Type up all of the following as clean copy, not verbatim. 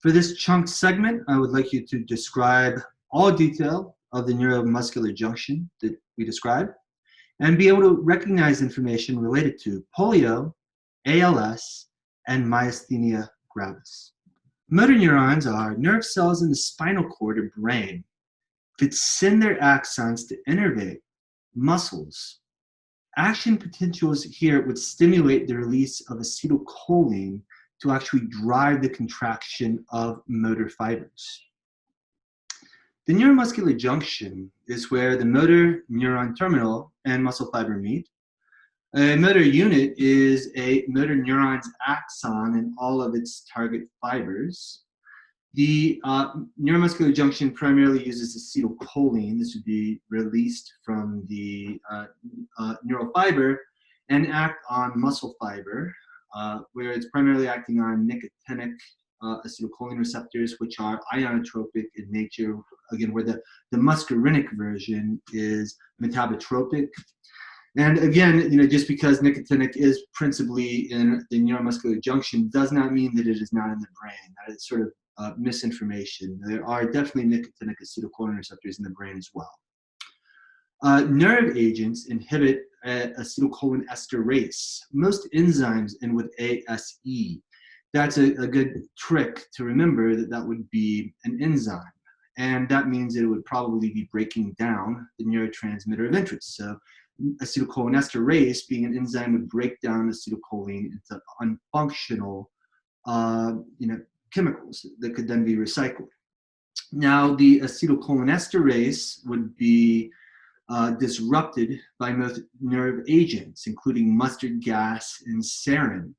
For this chunk segment, I would like you to describe all detail of the neuromuscular junction that we described and be able to recognize information related to polio, ALS, and myasthenia gravis. Motor neurons are nerve cells in the spinal cord or brain that send their axons to innervate muscles. Action potentials here would stimulate the release of acetylcholine to actually drive the contraction of motor fibers. The neuromuscular junction is where the motor neuron terminal and muscle fiber meet. A motor unit is a motor neuron's axon and all of its target fibers. The neuromuscular junction primarily uses acetylcholine. This would be released from the neural fiber and act on muscle fiber, where it's primarily acting on nicotinic acetylcholine receptors, which are ionotropic in nature, again, where the muscarinic version is metabotropic. And again, just because nicotinic is principally in the neuromuscular junction does not mean that it is not in the brain. That is sort of misinformation. There are definitely nicotinic acetylcholine receptors in the brain as well. Nerve agents inhibit acetylcholine esterase. Most enzymes end with ASE. That's a good trick to remember that would be an enzyme. And that means that it would probably be breaking down the neurotransmitter of interest. So acetylcholine esterase, being an enzyme, would break down acetylcholine into unfunctional chemicals that could then be recycled. Now, the acetylcholinesterase would be disrupted by most nerve agents, including mustard gas and sarin.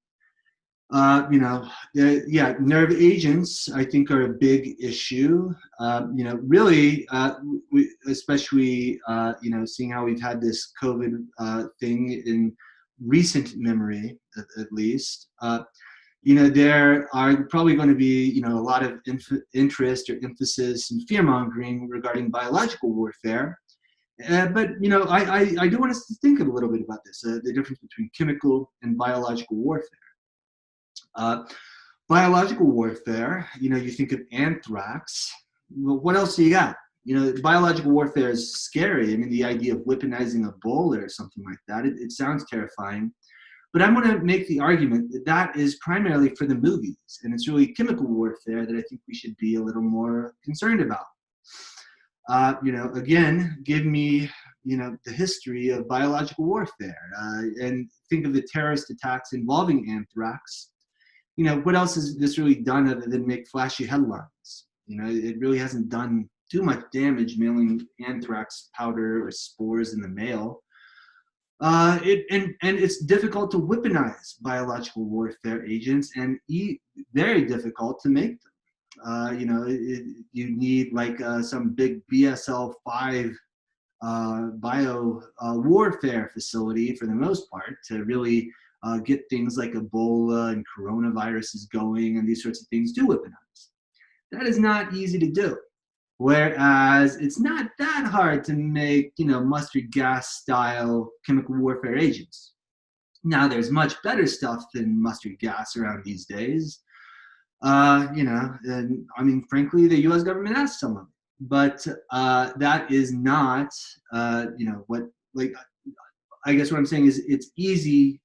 Nerve agents, I think, are a big issue. Especially, seeing how we've had this COVID thing in recent memory, at least. There are probably going to be, a lot of interest or emphasis and fear-mongering regarding biological warfare. But I do want us to think a little bit about this, the difference between chemical and biological warfare. Biological warfare, you think of anthrax. Well, what else do you got? Biological warfare is scary. I mean, the idea of weaponizing Ebola or something like that, it sounds terrifying. But I'm going to make the argument that that is primarily for the movies, and it's really chemical warfare that I think we should be a little more concerned about. Again, give me, the history of biological warfare, and think of the terrorist attacks involving anthrax. What else has this really done other than make flashy headlines? It really hasn't done too much damage mailing anthrax powder or spores in the mail. And it's difficult to weaponize biological warfare agents and very difficult to make them. You need like some big BSL-5 bio warfare facility for the most part to really get things like Ebola and coronaviruses going and these sorts of things to weaponize. That is not easy to do. Whereas it's not that hard to make, mustard gas style chemical warfare agents. Now there's much better stuff than mustard gas around these days. And I mean, frankly, the US government has some of it, but that is not, I guess what I'm saying is it's easier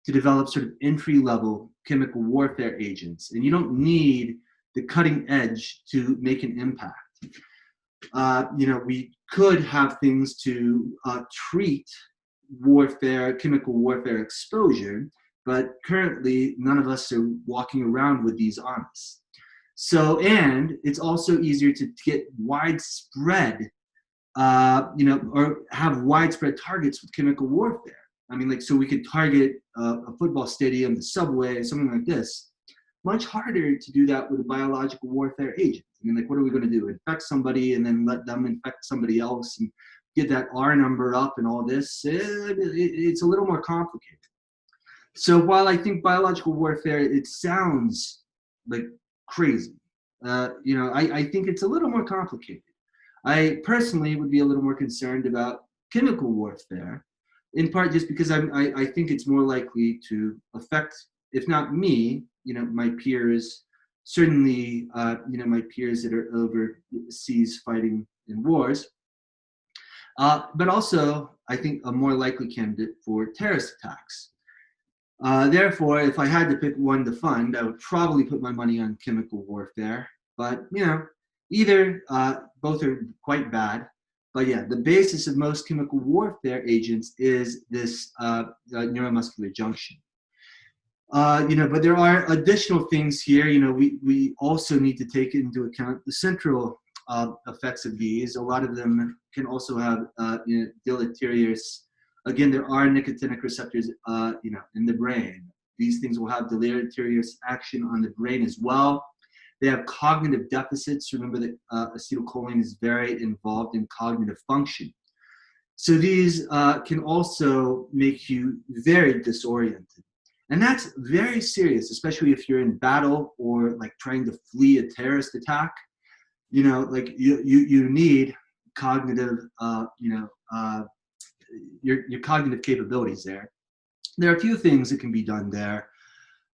to develop sort of entry-level chemical warfare agents, and you don't need the cutting edge to make an impact. We could have things to treat chemical warfare exposure, but currently none of us are walking around with these on us. So, and it's also easier to get widespread, or have widespread targets with chemical warfare. I mean, so we could target a football stadium, the subway, something like this. Much harder to do that with a biological warfare agent. I mean, what are we going to do? Infect somebody and then let them infect somebody else and get that R number up and all this? It's a little more complicated. So while I think biological warfare, it sounds like crazy, I think it's a little more complicated. I personally would be a little more concerned about chemical warfare, in part just because I think it's more likely to affect, if not me, my peers certainly, my peers that are overseas fighting in wars, but also, I think, a more likely candidate for terrorist attacks. Therefore, if I had to pick one to fund, I would probably put my money on chemical warfare. But, either, both are quite bad. But yeah, the basis of most chemical warfare agents is this neuromuscular junction. But there are additional things here. We also need to take into account the central effects of these. A lot of them can also have deleterious. Again, there are nicotinic receptors, in the brain. These things will have deleterious action on the brain as well. They have cognitive deficits. Remember that acetylcholine is very involved in cognitive function. So these can also make you very disoriented. And that's very serious, especially if you're in battle or like trying to flee a terrorist attack. You need cognitive, your cognitive capabilities there. There are a few things that can be done there.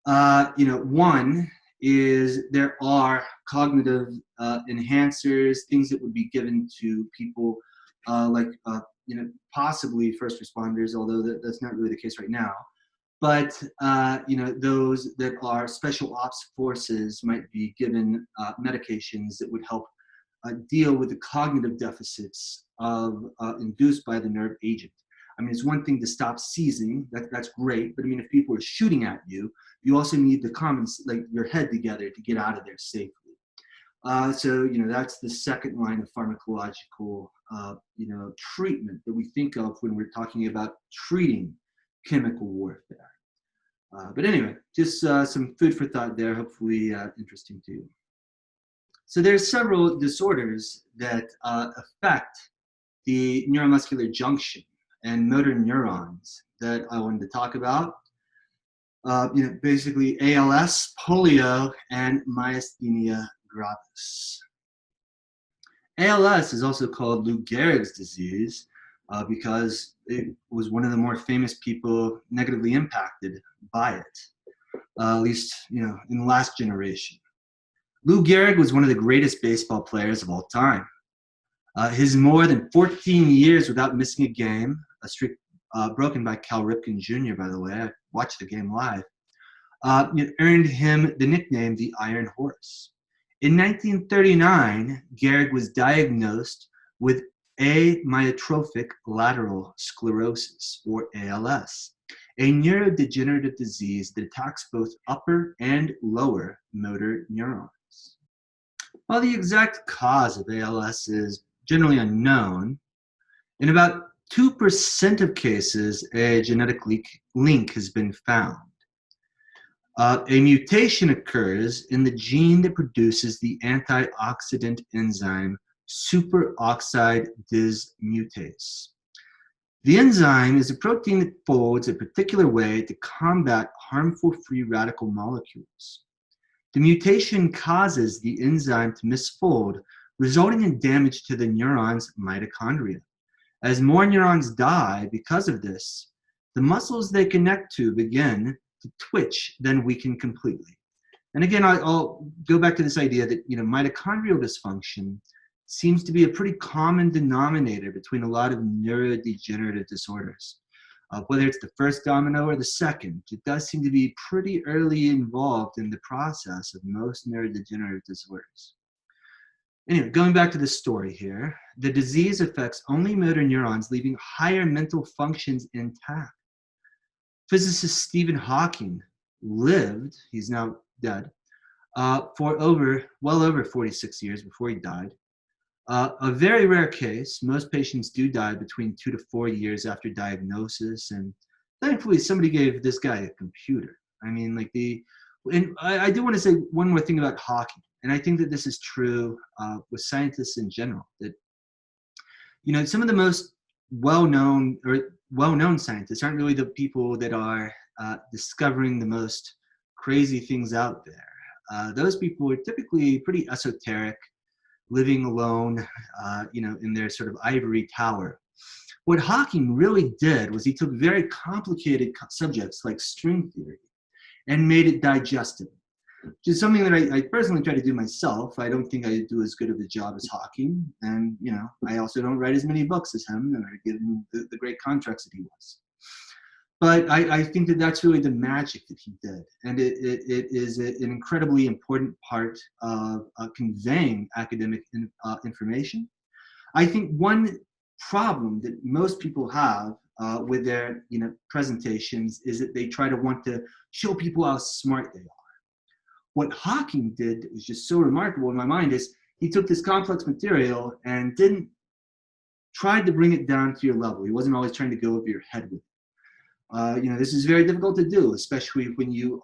One is there are cognitive enhancers, things that would be given to people possibly first responders, although that's not really the case right now. But, those that are special ops forces might be given medications that would help deal with the cognitive deficits induced by the nerve agent. I mean, it's one thing to stop seizing, that's great, but I mean, if people are shooting at you, you also need your head together to get out of there safely. So, that's the second line of pharmacological, treatment that we think of when we're talking about treating chemical warfare. But anyway, just some food for thought there, hopefully interesting to you. So there's several disorders that affect the neuromuscular junction and motor neurons that I wanted to talk about. Basically ALS, polio, and myasthenia gravis. ALS is also called Lou Gehrig's disease because it was one of the more famous people negatively impacted by it, at least in the last generation. Lou Gehrig was one of the greatest baseball players of all time. His more than 14 years without missing a game, a streak broken by Cal Ripken Jr., by the way, I watched the game live, earned him the nickname the Iron Horse. In 1939, Gehrig was diagnosed with amyotrophic lateral sclerosis, or ALS, a neurodegenerative disease that attacks both upper and lower motor neurons. While the exact cause of ALS is generally unknown, in about 2% of cases, a genetic link has been found. A mutation occurs in the gene that produces the antioxidant enzyme superoxide dismutase. The enzyme is a protein that folds a particular way to combat harmful free radical molecules. The mutation causes the enzyme to misfold, resulting in damage to the neuron's mitochondria. As more neurons die because of this, the muscles they connect to begin to twitch, then weaken completely. And again, I'll go back to this idea that mitochondrial dysfunction seems to be a pretty common denominator between a lot of neurodegenerative disorders. Whether it's the first domino or the second, it does seem to be pretty early involved in the process of most neurodegenerative disorders. Anyway, going back to the story here, the disease affects only motor neurons, leaving higher mental functions intact. Physicist Stephen Hawking lived, he's now dead, for well over 46 years before he died. A very rare case. Most patients do die between 2 to 4 years after diagnosis, and thankfully somebody gave this guy a computer. I mean, and I do want to say one more thing about Hawking, and I think that this is true with scientists in general, that some of the most well-known scientists aren't really the people that are discovering the most crazy things out there. Those people are typically pretty esoteric, living alone, in their sort of ivory tower. What Hawking really did was he took very complicated subjects like string theory and made it digestible. which is something that I personally try to do myself. I don't think I do as good of a job as Hawking, and I also don't write as many books as him, and I give him the great contracts that he was. But I think that that's really the magic that he did, and it is an incredibly important part of conveying academic information. I think one problem that most people have with their presentations is that they try to want to show people how smart they are. What Hawking did is just so remarkable in my mind is he took this complex material and didn't try to bring it down to your level. He wasn't always trying to go over your head with it. This is very difficult to do, especially when you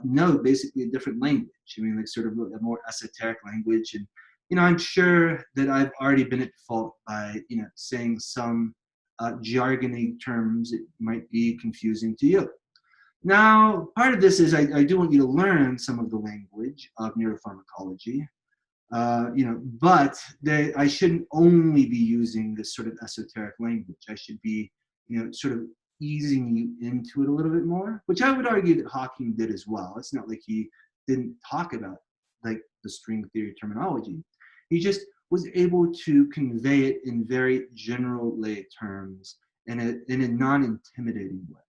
know basically a different language. I mean, like sort of a more esoteric language. And I'm sure that I've already been at fault by saying some jargony terms that might be confusing to you. Now, part of this is I do want you to learn some of the language of neuropharmacology, but I shouldn't only be using this sort of esoteric language. I should be, sort of easing you into it a little bit more, which I would argue that Hawking did as well. It's not like he didn't talk about like the string theory terminology. He just was able to convey it in very general lay terms in a non-intimidating way.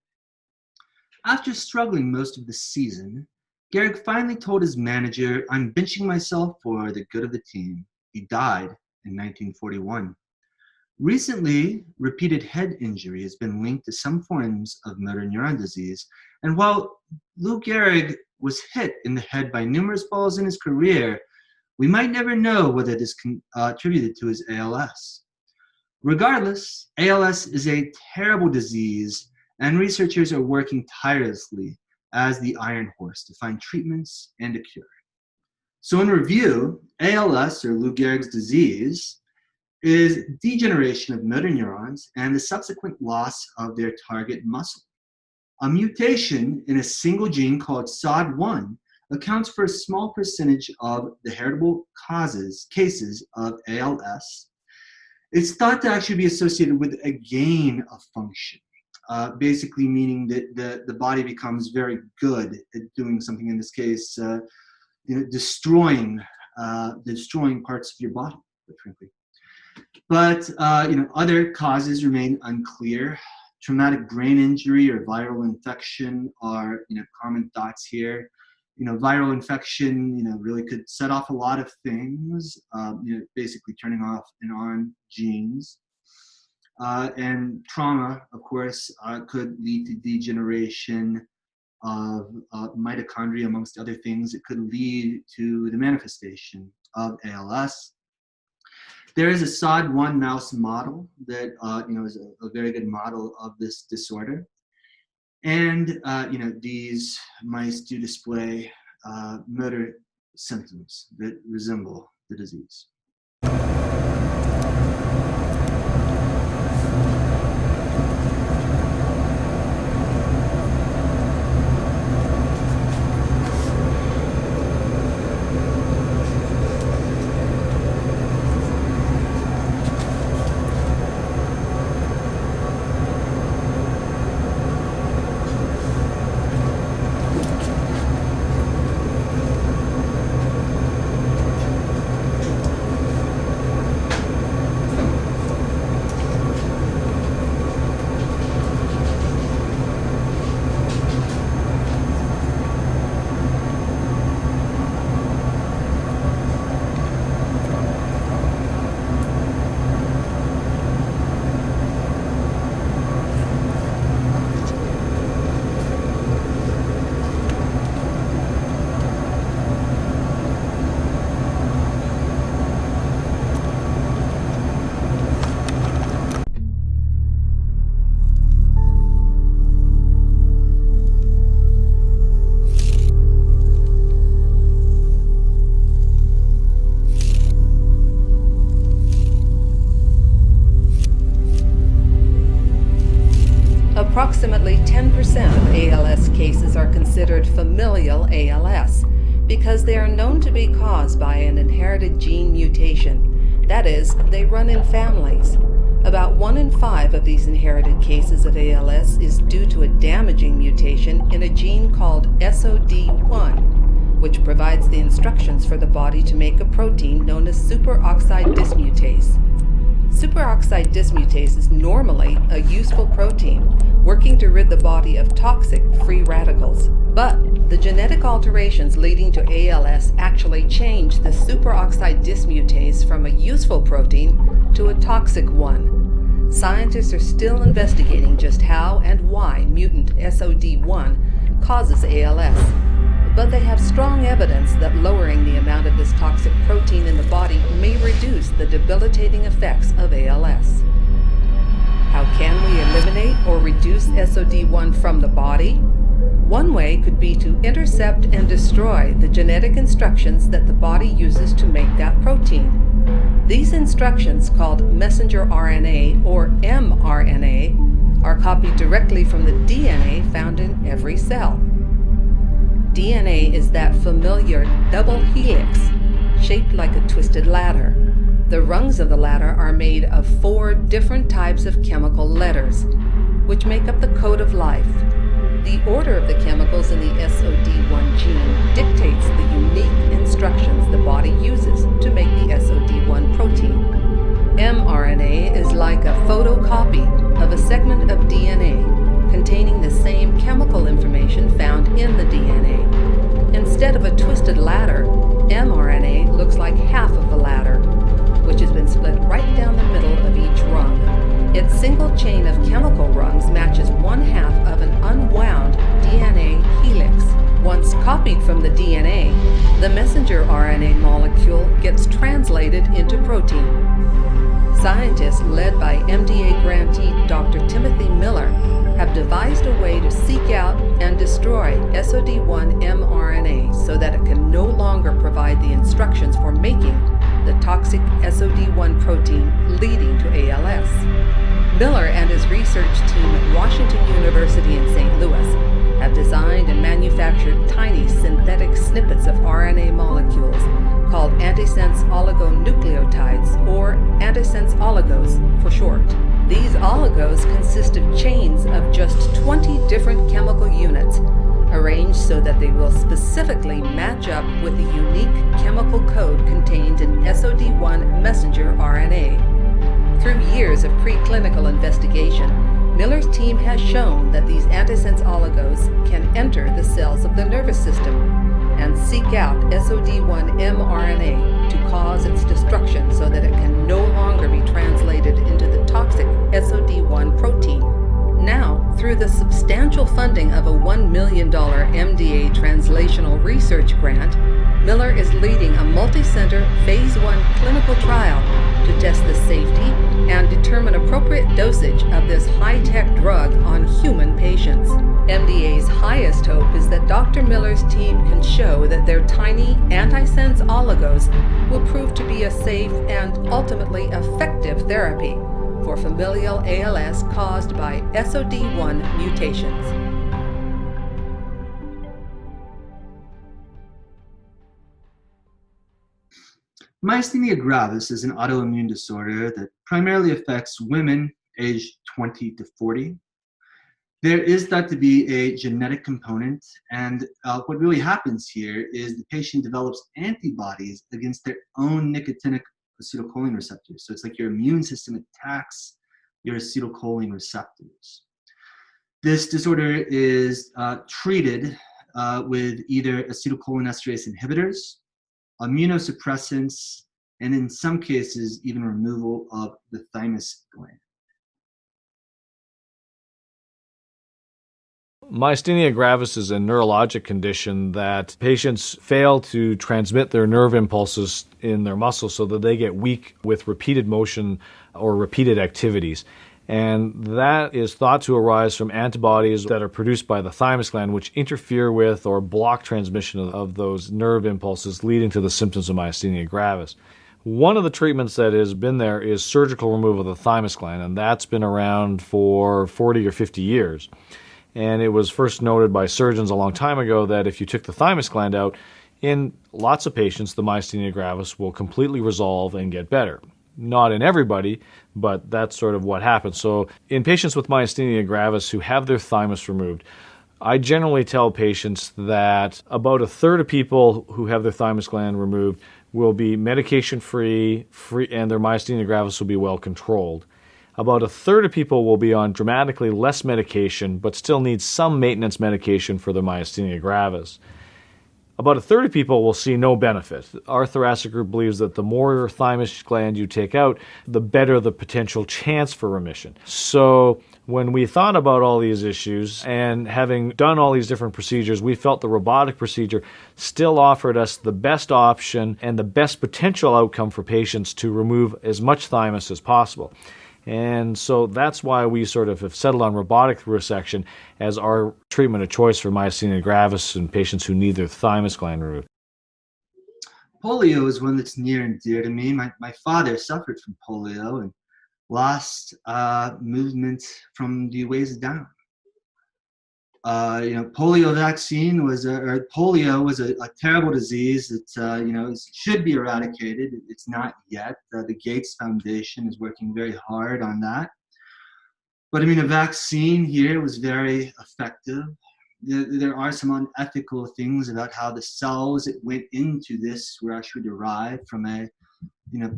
After struggling most of the season, Gehrig finally told his manager, "I'm benching myself for the good of the team." He died in 1941. Recently, repeated head injury has been linked to some forms of motor neuron disease, and while Lou Gehrig was hit in the head by numerous balls in his career, we might never know whether this contributed to his ALS. Regardless, ALS is a terrible disease, and researchers are working tirelessly as the Iron Horse to find treatments and a cure. So in review, ALS, or Lou Gehrig's disease, is degeneration of motor neurons and the subsequent loss of their target muscle. A mutation in a single gene called SOD1 accounts for a small percentage of the heritable cases of ALS. It's thought to actually be associated with a gain of function. Basically meaning that the body becomes very good at doing something, in this case, destroying parts of your body, quite frankly. But other causes remain unclear. Traumatic brain injury or viral infection are common thoughts here. Viral infection really could set off a lot of things, basically turning off and on genes. And trauma, of course, could lead to degeneration of mitochondria, amongst other things. It could lead to the manifestation of ALS. There is a SOD1 mouse model that is a very good model of this disorder. And these mice do display motor symptoms that resemble the disease. Approximately 10% of ALS cases are considered familial ALS because they are known to be caused by an inherited gene mutation. That is, they run in families. About 1 in 5 of these inherited cases of ALS is due to a damaging mutation in a gene called SOD1. which provides the instructions for the body to make a protein known as superoxide dismutase. Superoxide dismutase is normally a useful protein, working to rid the body of toxic free radicals. But the genetic alterations leading to ALS actually change the superoxide dismutase from a useful protein to a toxic one. Scientists are still investigating just how and why mutant SOD1 causes ALS. But they have strong evidence that lowering the amount of this toxic protein in the body may reduce the debilitating effects of ALS. How can we eliminate or reduce SOD1 from the body? One way could be to intercept and destroy the genetic instructions that the body uses to make that protein. These instructions, called messenger RNA or mRNA, are copied directly from the DNA found in every cell. DNA is that familiar double helix, shaped like a twisted ladder. The rungs of the ladder are made of 4 different types of chemical letters, which make up the code of life. The order of the chemicals in the SOD1 gene dictates the unique instructions the body uses to make the SOD1 protein. mRNA is like a photocopy of a segment of DNA containing the same chemical information found in the DNA. Instead of a twisted ladder, mRNA looks like half of the ladder, which has been split right down the middle of each rung. Its single chain of chemical rungs matches 1/2 of an unwound DNA helix. Once copied from the DNA, the messenger RNA molecule gets translated into protein. Scientists led by MDA grantee Dr. Timothy Miller have devised a way to seek out and destroy SOD1 mRNA so that it can no longer provide the instructions for making the toxic SOD1 protein leading to ALS. Miller and his research team at Washington University in St. Louis have designed and manufactured tiny synthetic snippets of RNA molecules called antisense oligonucleotides, or antisense oligos for short. These oligos consist of chains of just 20 different chemical units, arranged so that they will specifically match up with the unique chemical code contained in SOD1 messenger RNA. Through years of preclinical investigation, Miller's team has shown that these antisense oligos can enter the cells of the nervous system and seek out SOD1 mRNA to cause its destruction so that it can no longer be translated into the toxic SOD1 protein. Now, through the substantial funding of a $1 million MDA translational research grant, Miller is leading a multi-center Phase 1 clinical trial to test the safety and determine appropriate dosage of this high-tech drug on human patients. MDA's highest hope is that Dr. Miller's team can show that their tiny antisense oligos will prove to be a safe and ultimately effective therapy for familial ALS caused by SOD1 mutations. Myasthenia gravis is an autoimmune disorder that primarily affects women aged 20 to 40. There is thought to be a genetic component, and what really happens here is the patient develops antibodies against their own nicotinic acetylcholine receptors. So it's like your immune system attacks your acetylcholine receptors. This disorder is treated with either acetylcholinesterase inhibitors, immunosuppressants, and in some cases, even removal of the thymus gland. Myasthenia gravis is a neurologic condition that patients fail to transmit their nerve impulses in their muscles so that they get weak with repeated motion or repeated activities. And that is thought to arise from antibodies that are produced by the thymus gland, which interfere with or block transmission of those nerve impulses, leading to the symptoms of myasthenia gravis. One of the treatments that has been there is surgical removal of the thymus gland, and that's been around for 40 or 50 years. And it was first noted by surgeons a long time ago that if you took the thymus gland out, in lots of patients, the myasthenia gravis will completely resolve and get better. Not in everybody, but that's sort of what happens. So in patients with myasthenia gravis who have their thymus removed, I generally tell patients that about a third of people who have their thymus gland removed will be medication-free, and their myasthenia gravis will be well controlled. About a third of people will be on dramatically less medication, but still need some maintenance medication for their myasthenia gravis. About a third of people will see no benefit. Our thoracic group believes that the more thymus gland you take out, the better the potential chance for remission. So when we thought about all these issues and having done all these different procedures, we felt the robotic procedure still offered us the best option and the best potential outcome for patients to remove as much thymus as possible. And so that's why we sort of have settled on robotic resection as our treatment of choice for myasthenia gravis in patients who need their thymus gland removed. Polio is one that's near and dear to me. My father suffered from polio and lost movement from the waist down. Polio vaccine polio was a terrible disease that should be eradicated. It's not yet. The Gates Foundation is working very hard on that. But a vaccine here was very effective. There are some unethical things about how the cells that went into this were actually derived from a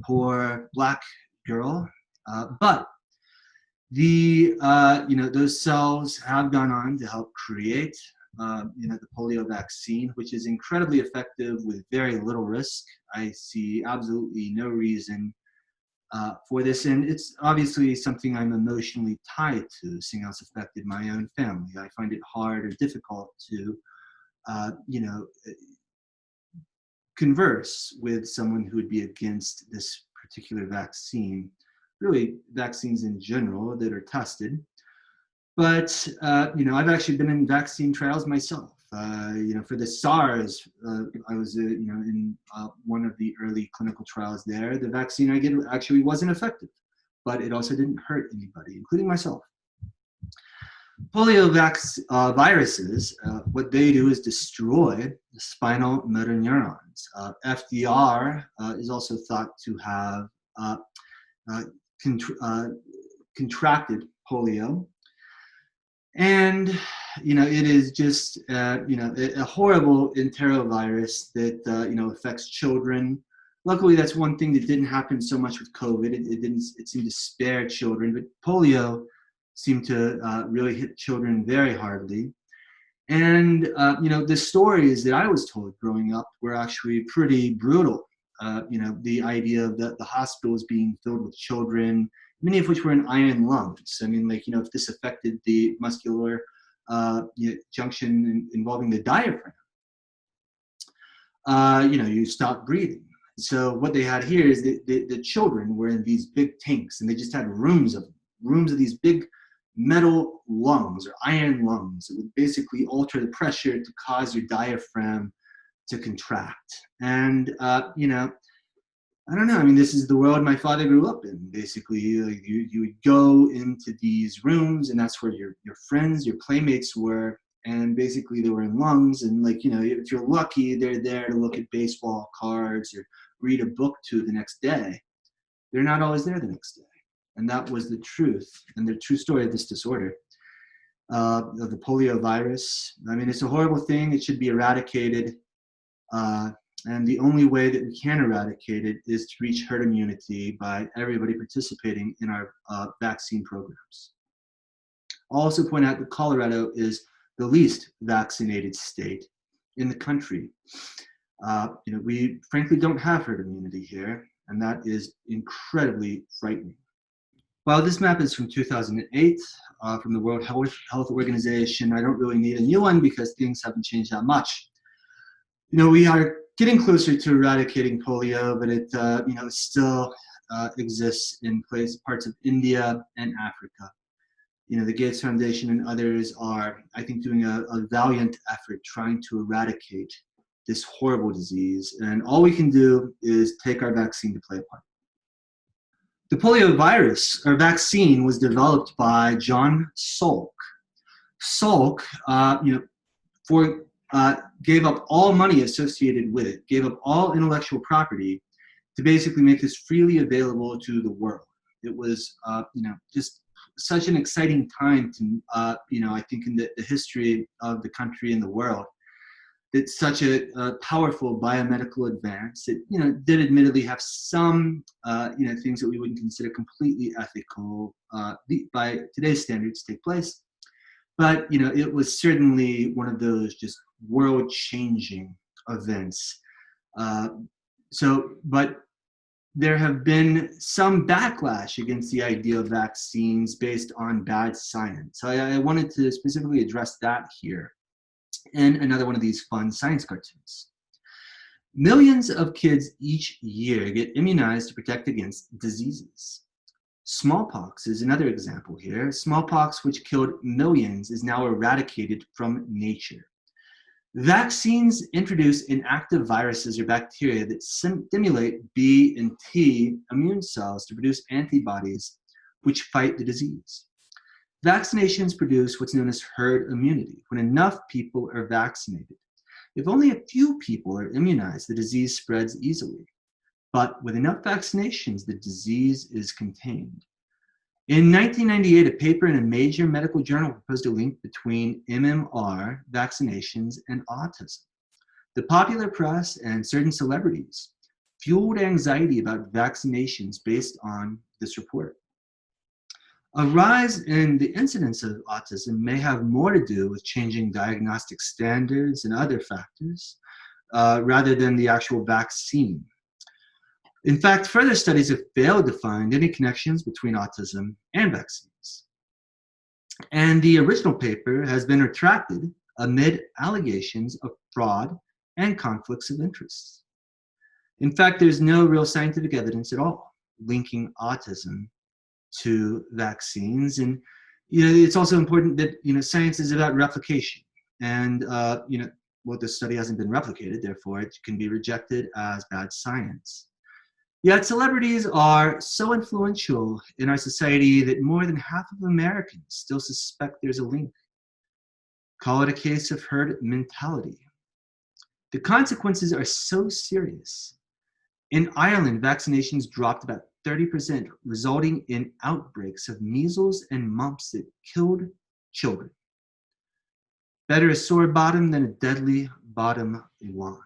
poor black girl, but those cells have gone on to help create the polio vaccine, which is incredibly effective with very little risk. I see absolutely no reason for this, and it's obviously something I'm emotionally tied to, seeing how it's affected my own family. I find it hard or difficult to converse with someone who would be against this particular vaccine. Really, vaccines in general that are tested. But, I've actually been in vaccine trials myself. For the SARS, I was, in one of the early clinical trials there. The vaccine I get actually wasn't effective, but it also didn't hurt anybody, including myself. Polio viruses, what they do is destroy the spinal motor neurons. FDR is also thought to have contracted polio, and it is just a horrible enterovirus that affects children. Luckily, that's one thing that didn't happen so much with COVID. It seemed to spare children, but polio seemed to really hit children very hardly. And the stories that I was told growing up were actually pretty brutal. The idea of the hospitals being filled with children, many of which were in iron lungs. If this affected the muscular junction involving the diaphragm, you stop breathing. So what they had here is the children were in these big tanks, and they just had rooms of these big metal lungs or iron lungs. It would basically alter the pressure to cause your diaphragm to contract. And I don't know. This is the world my father grew up in. Basically, you would go into these rooms, and that's where your friends, your playmates were. And basically, they were in lungs. And if you're lucky, they're there to look at baseball cards or read a book to the next day. They're not always there the next day. And that was the truth and the true story of this disorder, of the polio virus. It's a horrible thing. It should be eradicated. And the only way that we can eradicate it is to reach herd immunity by everybody participating in our vaccine programs. I'll also point out that Colorado is the least vaccinated state in the country. We frankly don't have herd immunity here, and that is incredibly frightening. While this map is from 2008, from the World Health Organization, I don't really need a new one because things haven't changed that much. We are getting closer to eradicating polio, but it still exists in parts of India and Africa. The Gates Foundation and others are, I think, doing a valiant effort trying to eradicate this horrible disease. And all we can do is take our vaccine to play a part. The polio virus, or vaccine, was developed by John Salk. Salk, gave up all money associated with it, gave up all intellectual property to basically make this freely available to the world. It was, just such an exciting time to, I think in the history of the country and the world. It's such a powerful biomedical advance. It, did admittedly have some, things that we wouldn't consider completely ethical by today's standards take place. But, it was certainly one of those just world-changing events. But there have been some backlash against the idea of vaccines based on bad science. I wanted to specifically address that here. And another one of these fun science cartoons. Millions of kids each year get immunized to protect against diseases. Smallpox is another example here. Smallpox, which killed millions, is now eradicated from nature. Vaccines introduce inactive viruses or bacteria that stimulate B and T immune cells to produce antibodies which fight the disease. Vaccinations produce what's known as herd immunity, when enough people are vaccinated. If only a few people are immunized, the disease spreads easily. But with enough vaccinations, the disease is contained. In 1998, a paper in a major medical journal proposed a link between MMR, vaccinations, and autism. The popular press and certain celebrities fueled anxiety about vaccinations based on this report. A rise in the incidence of autism may have more to do with changing diagnostic standards and other factors, rather than the actual vaccine. In fact, further studies have failed to find any connections between autism and vaccines. And the original paper has been retracted amid allegations of fraud and conflicts of interest. In fact, there's no real scientific evidence at all linking autism to vaccines. And it's also important that science is about replication, and the study hasn't been replicated, therefore it can be rejected as bad science. Yet celebrities are so influential in our society that more than half of Americans still suspect there's a link. Call it a case of herd mentality. The consequences are so serious. In Ireland, vaccinations dropped about 30%, resulting in outbreaks of measles and mumps that killed children. Better a sore bottom than a deadly bottom line.